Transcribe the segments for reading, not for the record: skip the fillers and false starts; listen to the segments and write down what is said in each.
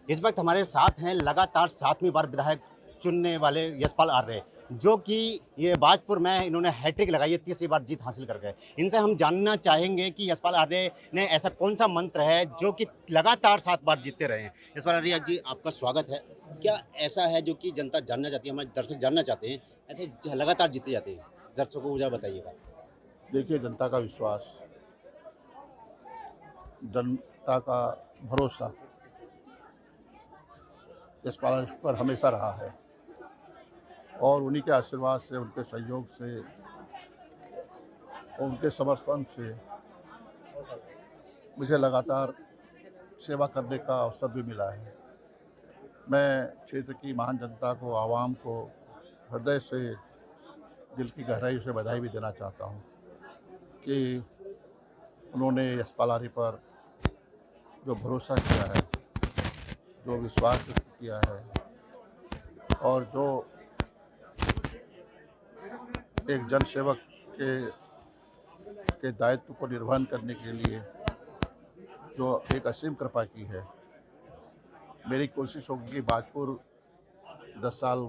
इस वक्त हमारे साथ हैं लगातार 7वीं बार विधायक चुनने वाले यशपाल आर्य, जो कि ये बाजपुर में इन्होंने हैट्रिक लगाई है, तीसरी बार जीत हासिल कर गए। इनसे हम जानना चाहेंगे कि यशपाल आर्य ने ऐसा कौन सा मंत्र है जो कि लगातार 7 बार जीतते रहे हैं। यशपाल आर्य जी, आपका स्वागत है। क्या ऐसा है जो कि जनता जानना चाहती है, हमारे दर्शक जानना चाहते हैं, ऐसे लगातार जीते जाते हैं? दर्शकों को जरा बताइएगा। देखिए, जनता का विश्वास, जनता का भरोसा यशपाल पर हमेशा रहा है और उन्हीं के आशीर्वाद से, उनके सहयोग से और उनके समर्थन से मुझे लगातार सेवा करने का अवसर भी मिला है। मैं क्षेत्र की महान जनता को, आवाम को हृदय से, दिल की गहराई से बधाई भी देना चाहता हूँ कि उन्होंने यशपाल आर्य पर जो भरोसा किया है, जो विश्वास व्यक्त किया है और जो एक जनसेवक के दायित्व को निर्वहन करने के लिए जो एक असीम कृपा की है। मेरी कोशिश होगी कि बाजपुर 10 साल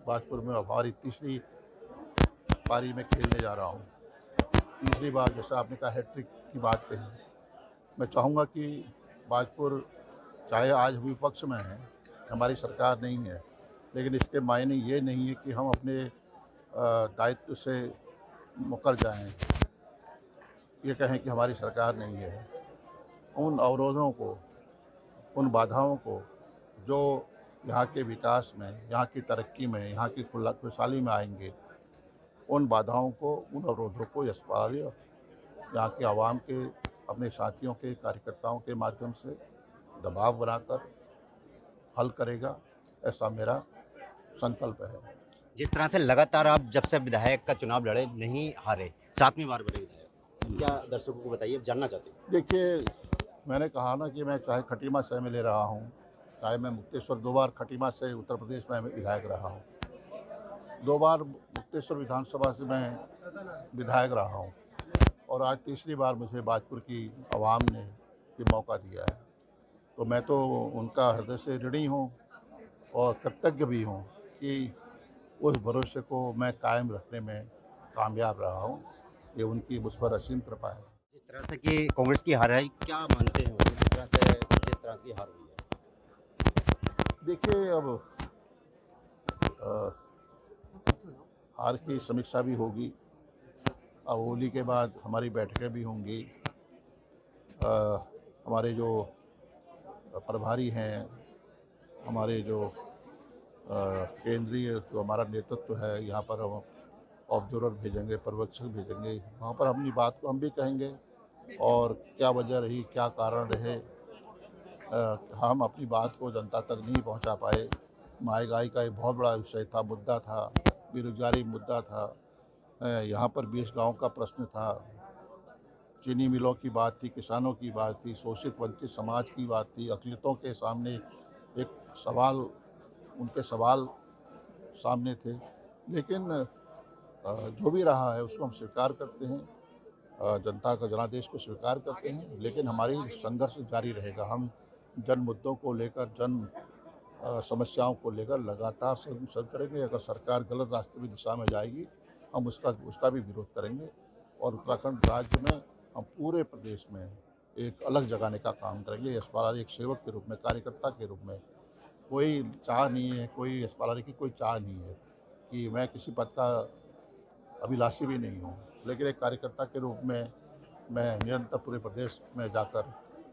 बाजपुर में हमारी तीसरी पारी में खेलने जा रहा हूँ। तीसरी बार, जैसा आपने कहा हैट्रिक की बात कही, मैं चाहूँगा कि बाजपुर चाहे आज विपक्ष में है, हमारी सरकार नहीं है, लेकिन इसके मायने ये नहीं है कि हम अपने दायित्व से मुकर जाएं, ये कहें कि हमारी सरकार नहीं है। उन अवरोधों को, उन बाधाओं को जो यहाँ के विकास में, यहाँ की तरक्की में, यहाँ की खुशहाली में आएंगे, उन बाधाओं को, उन अवरोधों को यशपाल आर्य यहाँ के आवाम के, अपने साथियों के, कार्यकर्ताओं के माध्यम से दबाव बनाकर हल करेगा, ऐसा मेरा संकल्प है। जिस तरह से लगातार आप जब से विधायक का चुनाव लड़े नहीं हारे, 7वीं बार बने विधायक, क्या दर्शकों को बताइए, जानना चाहते हैं? देखिए, मैंने कहा ना कि मैं चाहे खटीमा से में ले रहा हूँ, चाहे मैं मुक्तेश्वर 2 बार खटीमा से उत्तर प्रदेश में विधायक रहा हूँ, 2 बार मुक्तेश्वर विधानसभा से मैं विधायक रहा हूँ और आज तीसरी बार मुझे बाजपुर की आवाम ने ये मौका दिया है। तो मैं तो उनका हृदय से ऋणी हूँ और कृतज्ञ भी हूँ कि उस भरोसे को मैं कायम रखने में कामयाब रहा हूँ। ये उनकी मुझ पर असीम कृपा है। जिस तरह से कि कांग्रेस की हार है, क्या मानते हैं जिस तरह की हार हुई है? देखिए, अब हार की समीक्षा भी होगी। अब होली के बाद हमारी बैठकें भी होंगी। हमारे जो प्रभारी हैं, हमारे जो केंद्रीय जो हमारा नेतृत्व है, यहाँ पर हम ऑब्जर्वर भेजेंगे, पर्यवेक्षक भेजेंगे। वहाँ पर अपनी बात को हम भी कहेंगे और क्या वजह रही, क्या कारण रहे, हम अपनी बात को जनता तक नहीं पहुँचा पाए। महंगाई का एक बहुत बड़ा विषय था, मुद्दा था, बेरोजगारी मुद्दा था, यहाँ पर 20 गाँव का प्रश्न था, चीनी मिलों की बात थी, किसानों की बात थी, शोषित वंचित समाज की बात थी, अक़लियतों के सामने एक सवाल, उनके सवाल सामने थे। लेकिन जो भी रहा है उसको हम स्वीकार करते हैं, जनता का जनादेश को स्वीकार करते हैं, लेकिन हमारी संघर्ष जारी रहेगा। हम जन मुद्दों को लेकर, जन समस्याओं को लेकर लगातार संघर्ष करेंगे। अगर सरकार गलत रास्ते में, दिशा में जाएगी, हम उसका भी विरोध करेंगे और उत्तराखंड राज्य में, हम पूरे प्रदेश में एक अलग जगाने का काम करेंगे। यशपाल आर्य एक सेवक के रूप में, कार्यकर्ता के रूप में, कोई चाह नहीं है, कोई यशपाल आर्य की कोई चाह नहीं है कि मैं किसी पद का अभिलाषी भी नहीं हूँ, लेकिन एक कार्यकर्ता के रूप में मैं निरंतर पूरे प्रदेश में जाकर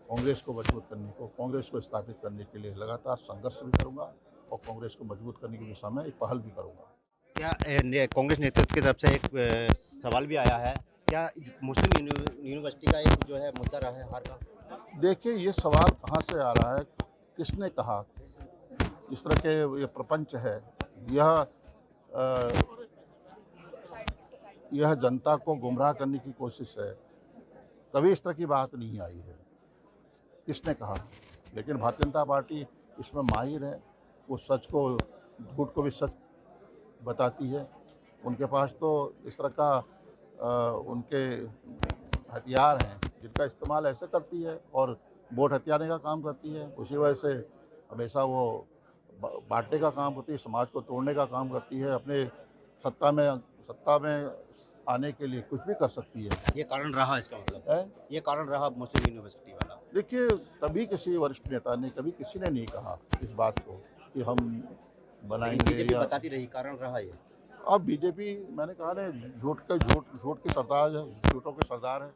कांग्रेस को मजबूत करने को, कांग्रेस को स्थापित करने के लिए लगातार संघर्ष भी करूँगा और कांग्रेस को मजबूत करने की दिशा में एक पहल भी करूँगा। क्या कांग्रेस नेतृत्व की तरफ से एक सवाल भी आया है, क्या मुस्लिम यूनिवर्सिटी का एक जो है मुद्दा रहा है हार का? देखिए, ये सवाल कहाँ से आ रहा है, किसने कहा? इस तरह के ये प्रपंच है, अ, यह जनता को गुमराह करने की कोशिश है। कभी इस तरह की बात नहीं आई है, किसने कहा? लेकिन भारतीय जनता पार्टी इसमें माहिर है, वो सच को, झूठ को भी सच बताती है। उनके पास तो इस तरह का उनके हथियार हैं जिनका इस्तेमाल ऐसे करती है और वोट हथियाने का काम करती है। उसी वजह से हमेशा वो बांटने का काम करती है, समाज को तोड़ने का काम करती है, अपने सत्ता में आने के लिए कुछ भी कर सकती है। ये कारण रहा इसका मतलब है ये कारण रहा मुस्लिम यूनिवर्सिटी वाला। देखिए, कभी किसी वरिष्ठ नेता ने, कभी किसी ने नहीं कहा इस बात को कि हम लेकिन बनाएंगे बीजेपी या बताती रही कारण रहा ये। अब बीजेपी, मैंने कहा ना, झूठ के सरदार है, झूठों के सरदार है।